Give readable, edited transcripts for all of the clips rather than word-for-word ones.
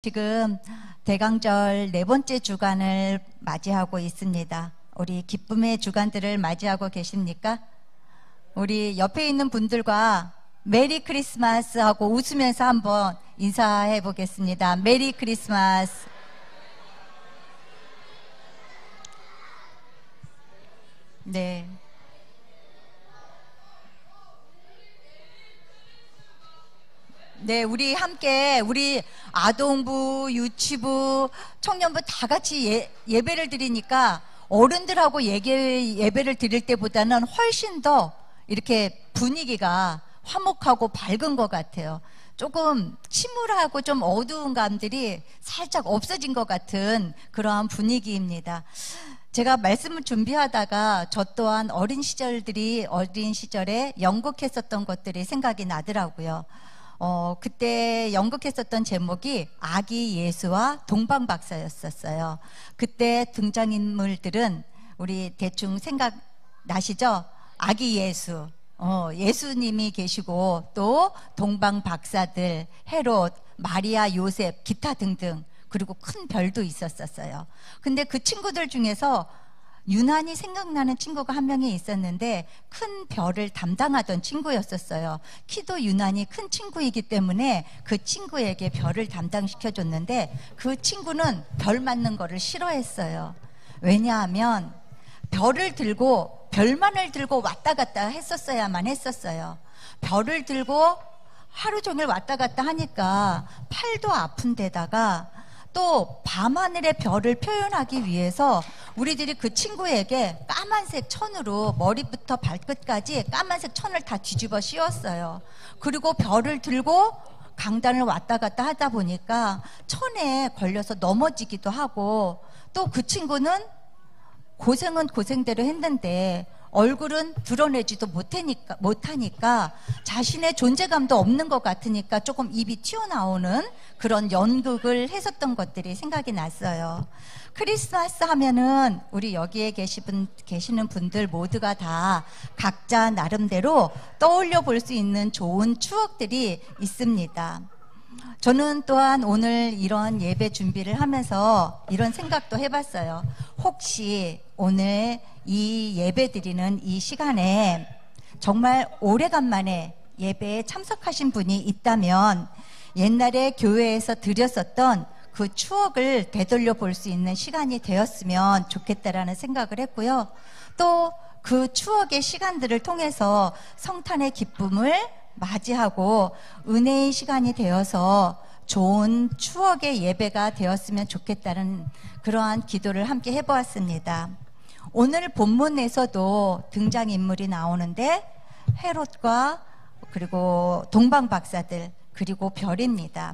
지금 대강절 네 번째 주간을 맞이하고 있습니다. 우리 기쁨의 주간들을 맞이하고 계십니까? 우리 옆에 있는 분들과 메리 크리스마스 하고 웃으면서 한번 인사해 보겠습니다. 메리 크리스마스. 네. 네, 우리 함께 우리 아동부, 유치부, 청년부 다 같이 예배를 드리니까 어른들하고 예배를 드릴 때보다는 훨씬 더 이렇게 분위기가 화목하고 밝은 것 같아요. 조금 침울하고 좀 어두운 감들이 살짝 없어진 것 같은 그러한 분위기입니다. 제가 말씀을 준비하다가 저 또한 어린 시절에 연극했었던 것들이 생각이 나더라고요. 그때 연극했었던 제목이 아기 예수와 동방박사였었어요. 그때 등장인물들은 우리 대충 생각나시죠? 아기 예수, 예수님이 계시고 또 동방박사들, 헤롯, 마리아, 요셉, 기타 등등, 그리고 큰 별도 있었어요. 근데 그 친구들 중에서 유난히 생각나는 친구가 한 명이 있었는데 큰 별을 담당하던 친구였었어요. 키도 유난히 큰 친구이기 때문에 그 친구에게 별을 담당시켜줬는데 그 친구는 별 맞는 거를 싫어했어요. 왜냐하면 별만을 들고 왔다 갔다 했었어야만 했었어요. 별을 들고 하루 종일 왔다 갔다 하니까 팔도 아픈 데다가 또 밤하늘의 별을 표현하기 위해서 우리들이 그 친구에게 까만색 천으로 머리부터 발끝까지 까만색 천을 다 뒤집어 씌웠어요. 그리고 별을 들고 강단을 왔다 갔다 하다 보니까 천에 걸려서 넘어지기도 하고, 또 그 친구는 고생은 고생대로 했는데 얼굴은 드러내지도 못하니까 자신의 존재감도 없는 것 같으니까 조금 입이 튀어나오는 그런 연극을 했었던 것들이 생각이 났어요. 크리스마스 하면은 우리 여기에 계시는 분들 모두가 다 각자 나름대로 떠올려 볼 수 있는 좋은 추억들이 있습니다. 저는 또한 오늘 이런 예배 준비를 하면서 이런 생각도 해봤어요. 혹시 오늘 이 예배 드리는 이 시간에 정말 오래간만에 예배에 참석하신 분이 있다면 옛날에 교회에서 드렸었던 그 추억을 되돌려 볼 수 있는 시간이 되었으면 좋겠다라는 생각을 했고요. 또 그 추억의 시간들을 통해서 성탄의 기쁨을 맞이하고 은혜의 시간이 되어서 좋은 추억의 예배가 되었으면 좋겠다는 그러한 기도를 함께 해보았습니다. 오늘 본문에서도 등장인물이 나오는데 헤롯과 그리고 동방박사들 그리고 별입니다.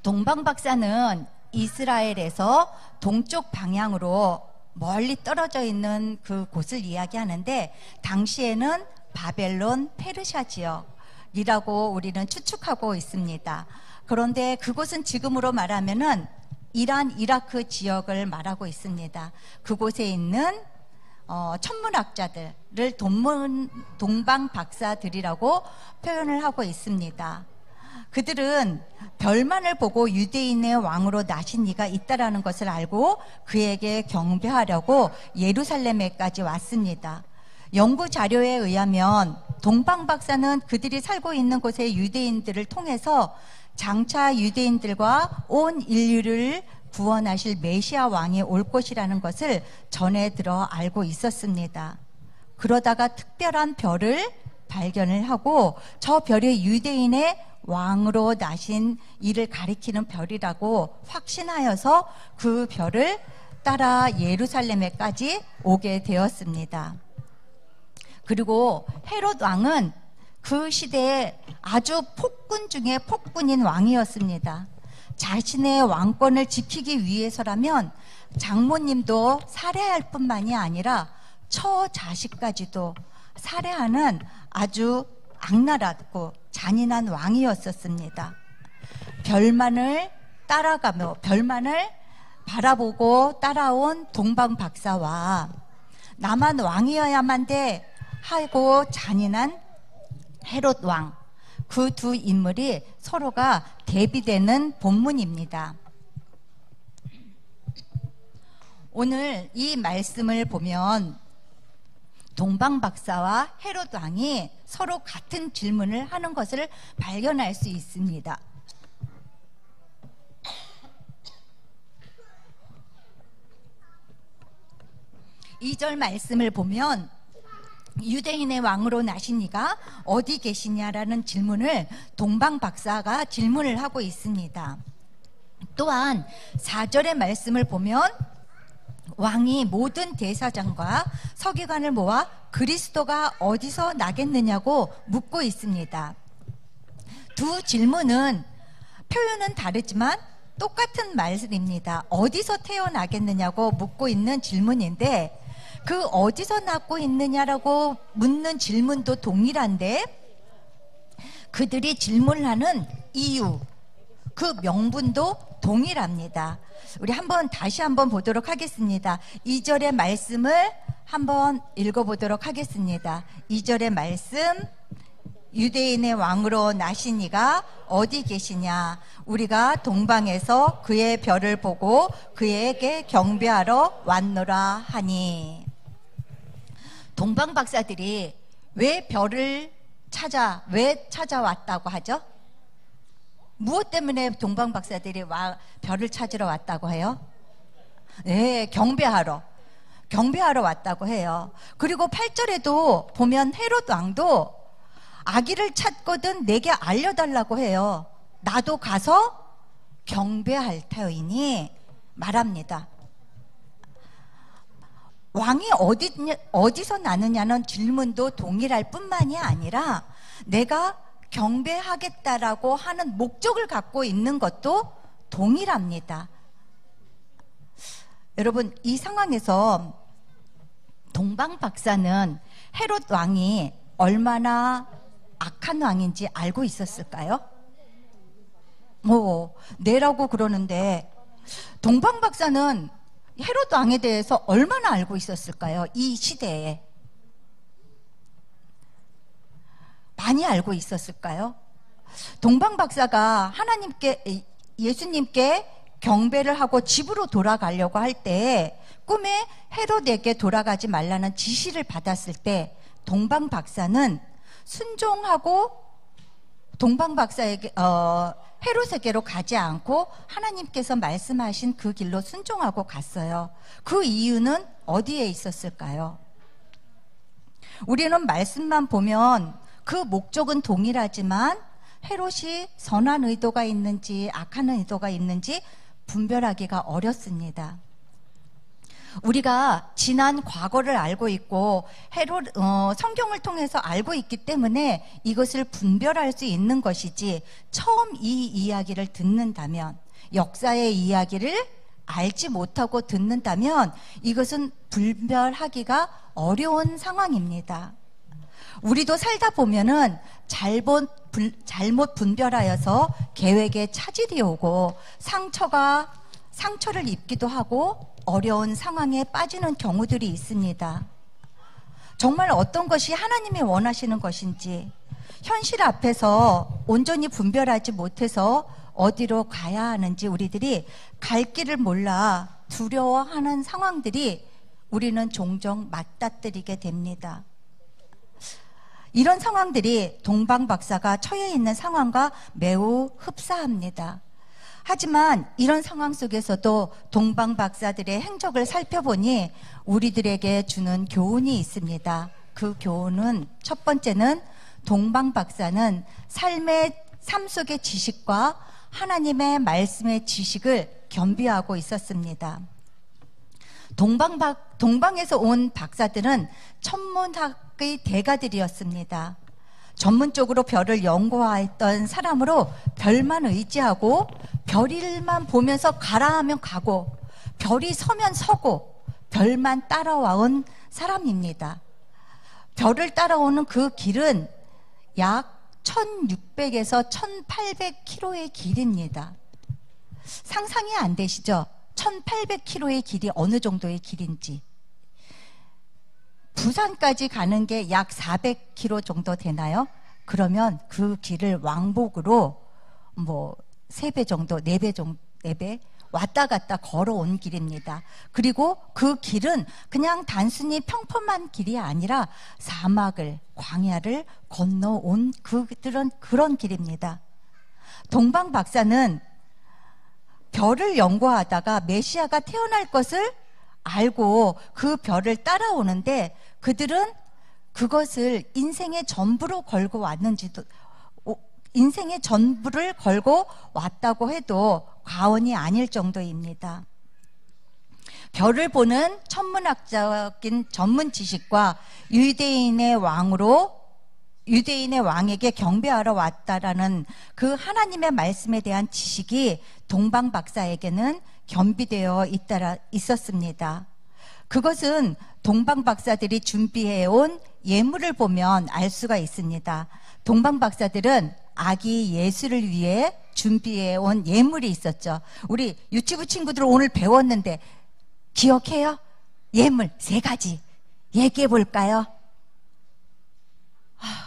동방박사는 이스라엘에서 동쪽 방향으로 멀리 떨어져 있는 그 곳을 이야기하는데 당시에는 바벨론, 페르시아 지역이라고 우리는 추측하고 있습니다. 그런데 그곳은 지금으로 말하면은 이란, 이라크 지역을 말하고 있습니다. 그곳에 있는 천문학자들을 동방박사들이라고 표현을 하고 있습니다. 그들은 별만을 보고 유대인의 왕으로 나신 이가 있다라는 것을 알고 그에게 경배하려고 예루살렘에까지 왔습니다. 연구 자료에 의하면 동방박사는 그들이 살고 있는 곳의 유대인들을 통해서 장차 유대인들과 온 인류를 구원하실 메시아 왕이 올 것이라는 것을 전해 들어 알고 있었습니다. 그러다가 특별한 별을 발견을 하고 저 별이 유대인의 왕으로 나신 이를 가리키는 별이라고 확신하여서 그 별을 따라 예루살렘에까지 오게 되었습니다. 그리고 헤롯 왕은 그 시대에 아주 폭군 중에 폭군인 왕이었습니다. 자신의 왕권을 지키기 위해서라면 장모님도 살해할 뿐만이 아니라 처자식까지도 살해하는 아주 악랄하고 잔인한 왕이었었습니다. 별만을 따라가며 별만을 바라보고 따라온 동방박사와 나만 왕이어야만 돼 하고 잔인한 헤롯 왕, 그 두 인물이 서로가 대비되는 본문입니다. 오늘 이 말씀을 보면 동방 박사와 헤롯 왕이 서로 같은 질문을 하는 것을 발견할 수 있습니다. 2절 말씀을 보면 유대인의 왕으로 나신 이가 어디 계시냐라는 질문을 동방 박사가 질문을 하고 있습니다. 또한 4절의 말씀을 보면 왕이 모든 대사장과 서기관을 모아 그리스도가 어디서 나겠느냐고 묻고 있습니다. 두 질문은 표현은 다르지만 똑같은 말씀입니다. 어디서 태어나겠느냐고 묻고 있는 질문인데 그 어디서 낳고 있느냐라고 묻는 질문도 동일한데 그들이 질문하는 이유, 그 명분도 동일합니다. 우리 다시 한번 보도록 하겠습니다. 2절의 말씀을 한번 읽어보도록 하겠습니다. 2절의 말씀, 유대인의 왕으로 나신 이가 어디 계시냐? 우리가 동방에서 그의 별을 보고 그에게 경배하러 왔노라 하니. 동방 박사들이 왜 찾아왔다고 하죠? 무엇 때문에 동방 박사들이 별을 찾으러 왔다고 해요? 네, 경배하러 왔다고 해요. 그리고 8절에도 보면 헤롯 왕도 아기를 찾거든 내게 알려달라고 해요. 나도 가서 경배할 터이니 말합니다. 왕이 어디서 나느냐는 질문도 동일할 뿐만이 아니라 내가 경배하겠다라고 하는 목적을 갖고 있는 것도 동일합니다. 여러분, 이 상황에서 동방 박사는 헤롯 왕이 얼마나 악한 왕인지 알고 있었을까요? 네라고 그러는데 동방 박사는 헤롯 왕에 대해서 얼마나 알고 있었을까요? 이 시대에 많이 알고 있었을까요? 동방 박사가 예수님께 경배를 하고 집으로 돌아가려고 할 때 꿈에 헤롯에게 돌아가지 말라는 지시를 받았을 때 동방 박사는 순종하고 동방 박사에게 헤롯에게로 가지 않고 하나님께서 말씀하신 그 길로 순종하고 갔어요. 그 이유는 어디에 있었을까요? 우리는 말씀만 보면 그 목적은 동일하지만 헤롯이 선한 의도가 있는지 악한 의도가 있는지 분별하기가 어렵습니다. 우리가 지난 과거를 알고 있고 성경을 통해서 알고 있기 때문에 이것을 분별할 수 있는 것이지, 처음 이 이야기를 듣는다면, 역사의 이야기를 알지 못하고 듣는다면 이것은 분별하기가 어려운 상황입니다. 우리도 살다 보면은 잘못 분별하여서 계획에 차질이 오고 상처를 입기도 하고 어려운 상황에 빠지는 경우들이 있습니다. 정말 어떤 것이 하나님이 원하시는 것인지 현실 앞에서 온전히 분별하지 못해서 어디로 가야 하는지 우리들이 갈 길을 몰라 두려워하는 상황들이 우리는 종종 맞닥뜨리게 됩니다. 이런 상황들이 동방 박사가 처해 있는 상황과 매우 흡사합니다. 하지만 이런 상황 속에서도 동방 박사들의 행적을 살펴보니 우리들에게 주는 교훈이 있습니다. 그 교훈은 첫 번째는 동방 박사는 삶 속의 지식과 하나님의 말씀의 지식을 겸비하고 있었습니다. 동방에서 온 박사들은 천문학의 대가들이었습니다. 전문적으로 별을 연구했던 사람으로 별만 의지하고 별일만 보면서 가라 하면 가고 별이 서면 서고 별만 따라와온 사람입니다. 별을 따라오는 그 길은 약 1600에서 1800km의 길입니다. 상상이 안 되시죠? 1800km의 길이 어느 정도의 길인지. 부산까지 가는 게 약 400km 정도 되나요? 그러면 그 길을 왕복으로 뭐 3배 정도, 4배 정도, 4배 왔다 갔다 걸어온 길입니다. 그리고 그 길은 그냥 단순히 평범한 길이 아니라 사막을, 광야를 건너온 그런 길입니다. 동방 박사는 별을 연구하다가 메시아가 태어날 것을 알고 그 별을 따라오는데, 그들은 그것을 인생의 전부로 걸고 왔는지도, 인생의 전부를 걸고 왔다고 해도 과언이 아닐 정도입니다. 별을 보는 천문학적인 전문 지식과 유대인의 왕에게 경배하러 왔다라는 그 하나님의 말씀에 대한 지식이 동방 박사에게는 겸비되어 있었습니다. 그것은 동방 박사들이 준비해온 예물을 보면 알 수가 있습니다. 동방 박사들은 아기 예수를 위해 준비해온 예물이 있었죠. 우리 유치부 친구들 오늘 배웠는데 기억해요? 예물 3가지 얘기해 볼까요?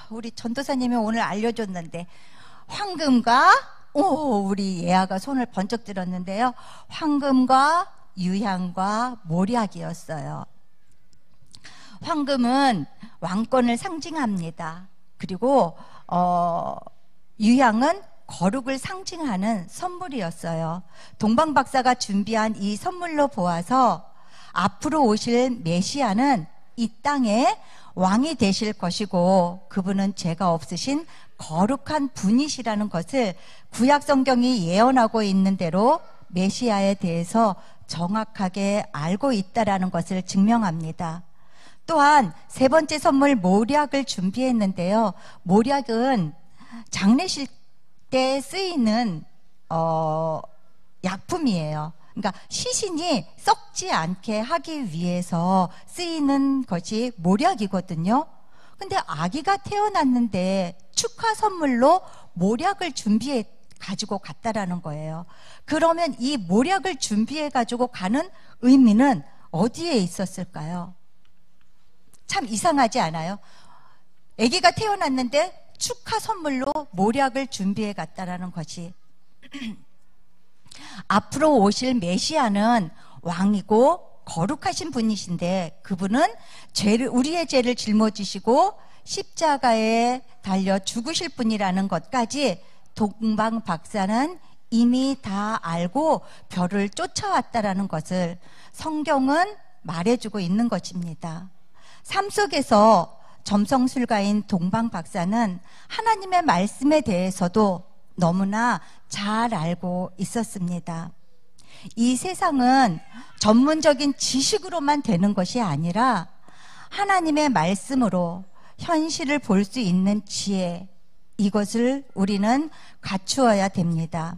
우리 전도사님이 오늘 알려줬는데, 황금과, 우리 예아가 손을 번쩍 들었는데요, 황금과 유향과 모략이었어요. 황금은 왕권을 상징합니다. 그리고 유향은 거룩을 상징하는 선물이었어요. 동방 박사가 준비한 이 선물로 보아서 앞으로 오실 메시아는 이 땅에 왕이 되실 것이고 그분은 죄가 없으신 거룩한 분이시라는 것을 구약 성경이 예언하고 있는 대로 메시아에 대해서 정확하게 알고 있다라는 것을 증명합니다. 또한 3번째 선물 모략을 준비했는데요. 모략은 장례식 때 쓰이는 약품이에요. 그러니까 시신이 썩지 않게 하기 위해서 쓰이는 것이 모략이거든요. 근데 아기가 태어났는데 축하 선물로 모략을 준비해 가지고 갔다라는 거예요. 그러면 이 모략을 준비해 가지고 가는 의미는 어디에 있었을까요? 참 이상하지 않아요? 아기가 태어났는데 축하 선물로 모략을 준비해 갔다라는 것이 앞으로 오실 메시아는 왕이고 거룩하신 분이신데 그분은 우리의 죄를 짊어지시고 십자가에 달려 죽으실 분이라는 것까지 동방 박사는 이미 다 알고 별을 쫓아왔다라는 것을 성경은 말해주고 있는 것입니다. 삶 속에서 점성술가인 동방 박사는 하나님의 말씀에 대해서도 너무나 잘 알고 있었습니다. 이 세상은 전문적인 지식으로만 되는 것이 아니라 하나님의 말씀으로 현실을 볼 수 있는 지혜, 이것을 우리는 갖추어야 됩니다.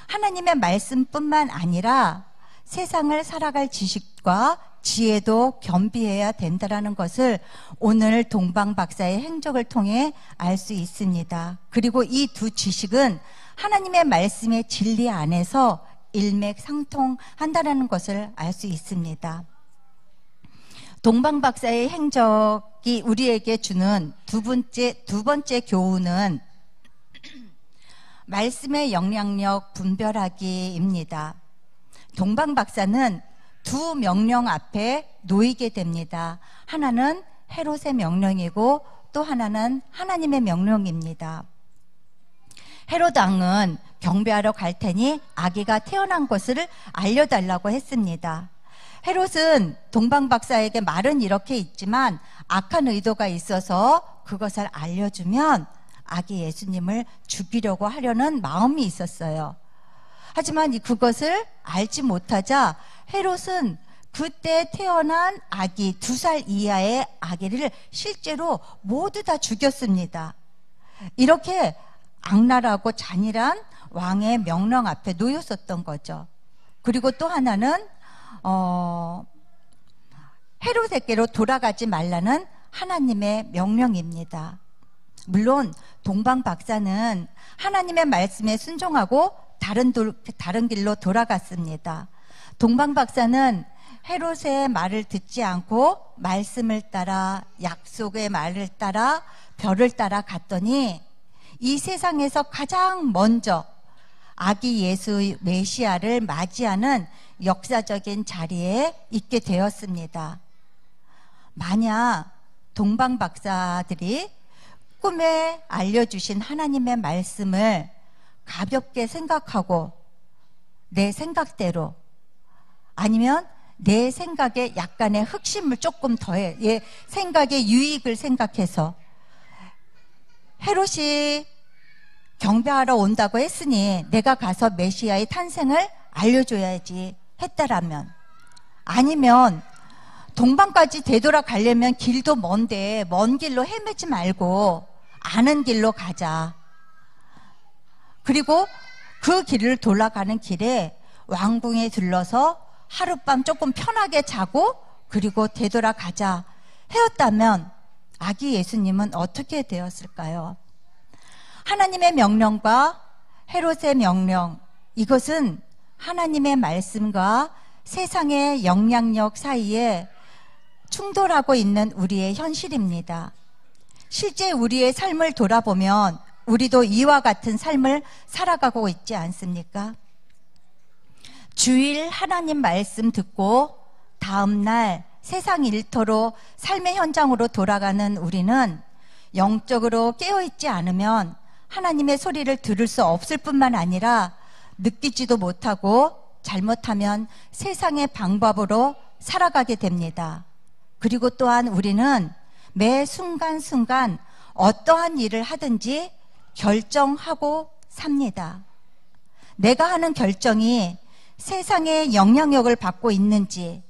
하나님의 말씀뿐만 아니라 세상을 살아갈 지식과 지혜도 겸비해야 된다는 것을 오늘 동방 박사의 행적을 통해 알 수 있습니다. 그리고 이 두 지식은 하나님의 말씀의 진리 안에서 일맥상통한다는 것을 알 수 있습니다. 동방 박사의 행적이 우리에게 주는 두 번째 교훈은 말씀의 영향력 분별하기입니다. 동방 박사는 두 명령 앞에 놓이게 됩니다. 하나는 헤롯의 명령이고 또 하나는 하나님의 명령입니다. 헤롯 왕은 경배하러 갈 테니 아기가 태어난 것을 알려달라고 했습니다. 헤롯은 동방 박사에게 말은 이렇게 있지만 악한 의도가 있어서 그것을 알려주면 아기 예수님을 죽이려고 하려는 마음이 있었어요. 하지만 그것을 알지 못하자 헤롯은 그때 태어난 아기, 2살 이하의 아기를 실제로 모두 다 죽였습니다. 이렇게 악랄하고 잔인한 왕의 명령 앞에 놓였었던 거죠. 그리고 또 하나는 헤롯에게로 돌아가지 말라는 하나님의 명령입니다. 물론 동방 박사는 하나님의 말씀에 순종하고 다른 길로 돌아갔습니다. 동방 박사는 헤롯의 말을 듣지 않고 말씀을 따라 약속의 말을 따라 별을 따라 갔더니 이 세상에서 가장 먼저 아기 예수 메시아를 맞이하는 역사적인 자리에 있게 되었습니다. 만약 동방 박사들이 꿈에 알려주신 하나님의 말씀을 가볍게 생각하고 내 생각대로 아니면 내 생각에 약간의 흑심을 조금 더해 생각의 유익을 생각해서 헤롯이 경배하러 온다고 했으니 내가 가서 메시아의 탄생을 알려줘야지 했다라면, 아니면 동방까지 되돌아가려면 길도 먼데 먼 길로 헤매지 말고 아는 길로 가자. 그리고 그 길을 돌아가는 길에 왕궁에 들러서 하룻밤 조금 편하게 자고 그리고 되돌아가자 해왔다면 아기 예수님은 어떻게 되었을까요? 하나님의 명령과 헤롯의 명령, 이것은 하나님의 말씀과 세상의 영향력 사이에 충돌하고 있는 우리의 현실입니다. 실제 우리의 삶을 돌아보면 우리도 이와 같은 삶을 살아가고 있지 않습니까? 주일 하나님 말씀 듣고 다음날 세상 일터로 삶의 현장으로 돌아가는 우리는 영적으로 깨어있지 않으면 하나님의 소리를 들을 수 없을 뿐만 아니라 느끼지도 못하고 잘못하면 세상의 방법으로 살아가게 됩니다. 그리고 또한 우리는 매 순간순간 어떠한 일을 하든지 결정하고 삽니다. 내가 하는 결정이 세상의 영향력을 받고 있는지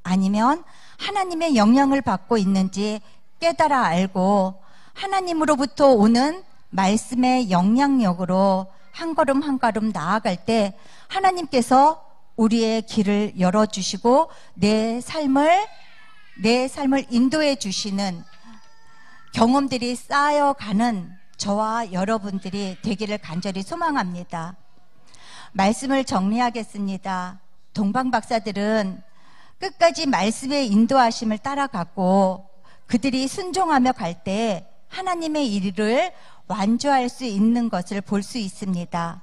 아니면 하나님의 영향을 받고 있는지 깨달아 알고 하나님으로부터 오는 말씀의 영향력으로 한 걸음 한 걸음 나아갈 때 하나님께서 우리의 길을 열어주시고 내 삶을 인도해 주시는 경험들이 쌓여가는 저와 여러분들이 되기를 간절히 소망합니다. 말씀을 정리하겠습니다. 동방 박사들은 끝까지 말씀의 인도하심을 따라갔고 그들이 순종하며 갈 때 하나님의 일을 완주할 수 있는 것을 볼 수 있습니다.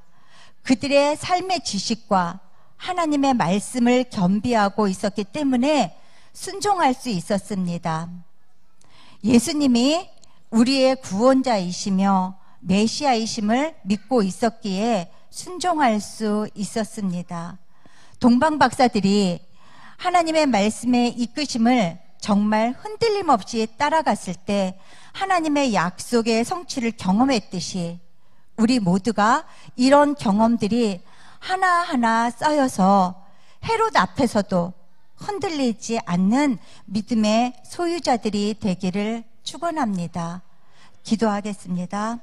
그들의 삶의 지식과 하나님의 말씀을 겸비하고 있었기 때문에 순종할 수 있었습니다. 예수님이 우리의 구원자이시며 메시아이심을 믿고 있었기에 순종할 수 있었습니다. 동방 박사들이 하나님의 말씀의 이끄심을 정말 흔들림 없이 따라갔을 때 하나님의 약속의 성취를 경험했듯이 우리 모두가 이런 경험들이 하나하나 쌓여서 헤롯 앞에서도 흔들리지 않는 믿음의 소유자들이 되기를 축원합니다. 기도하겠습니다.